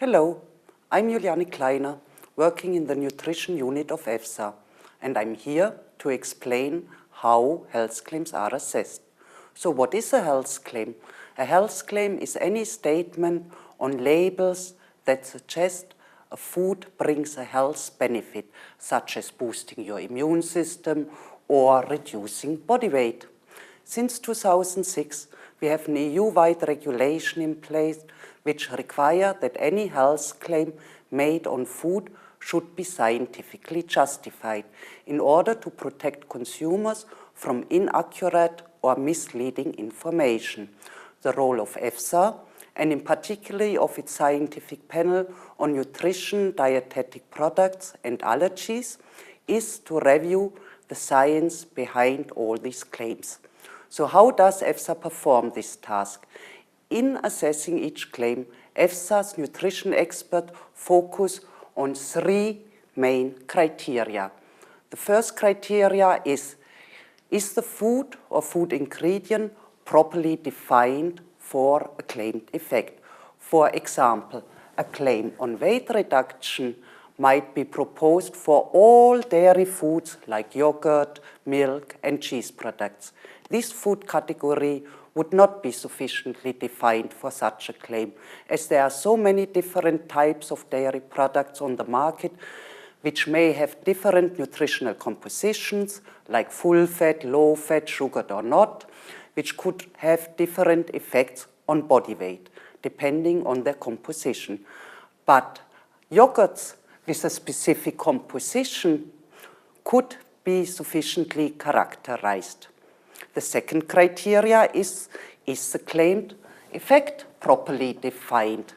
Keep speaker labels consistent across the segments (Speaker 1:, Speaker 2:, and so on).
Speaker 1: Hello, I'm Juliane Kleiner, working in the nutrition unit of EFSA, and I'm here to explain how health claims are assessed. So what is a health claim? A health claim is any statement on labels that suggest a food brings a health benefit, such as boosting your immune system or reducing body weight. Since 2006, we have an EU-wide regulation in place which require that any health claim made on food should be scientifically justified in order to protect consumers from inaccurate or misleading information. The role of EFSA, and in particular of its scientific panel on nutrition, dietetic products and allergies, is to review the science behind all these claims. So how does EFSA perform this task? In assessing each claim, EFSA's nutrition expert focus on three main criteria. The first criteria is the food or food ingredient properly defined for a claimed effect? For example, a claim on weight reduction might be proposed for all dairy foods like yogurt, milk, and cheese products. This food category would not be sufficiently defined for such a claim, as there are so many different types of dairy products on the market which may have different nutritional compositions, like full fat, low fat, sugared or not, which could have different effects on body weight, depending on their composition. But yogurts with a specific composition could be sufficiently characterized. The second criteria is the claimed effect properly defined?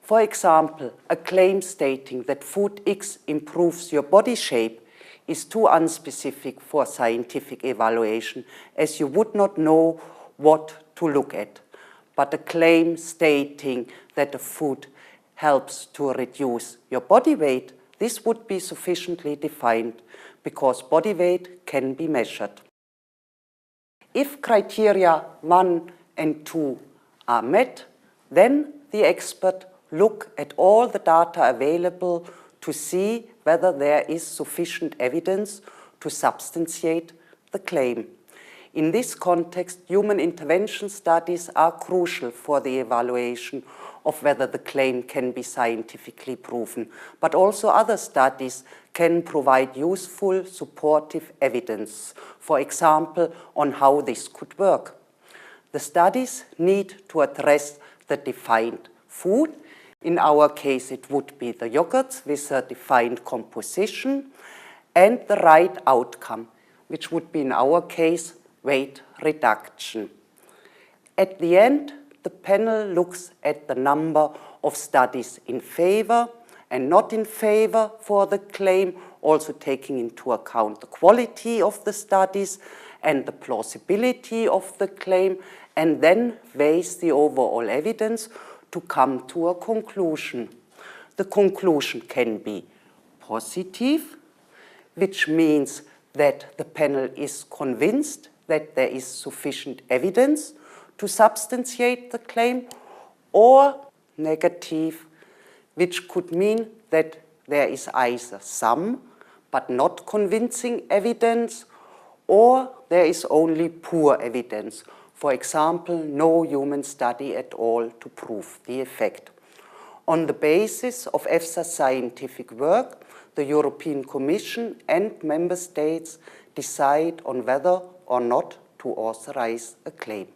Speaker 1: For example, a claim stating that food X improves your body shape is too unspecific for scientific evaluation, as you would not know what to look at. But a claim stating that a food helps to reduce your body weight, this would be sufficiently defined because body weight can be measured. If criteria 1 and 2 are met, then the expert look at all the data available to see whether there is sufficient evidence to substantiate the claim. In this context, human intervention studies are crucial for the evaluation of whether the claim can be scientifically proven, but also other studies can provide useful supportive evidence, for example, on how this could work. The studies need to address the defined food. In our case, it would be the yogurts with a defined composition, and the right outcome, which would be in our case weight reduction. At the end, the panel looks at the number of studies in favor and not in favor for the claim, also taking into account the quality of the studies and the plausibility of the claim, and then weighs the overall evidence to come to a conclusion. The conclusion can be positive, which means that the panel is convinced that there is sufficient evidence to substantiate the claim, or negative, which could mean that there is either some but not convincing evidence, or there is only poor evidence. For example, no human study at all to prove the effect. On the basis of EFSA's scientific work, the European Commission and Member States decide on whether or not to authorize a claim.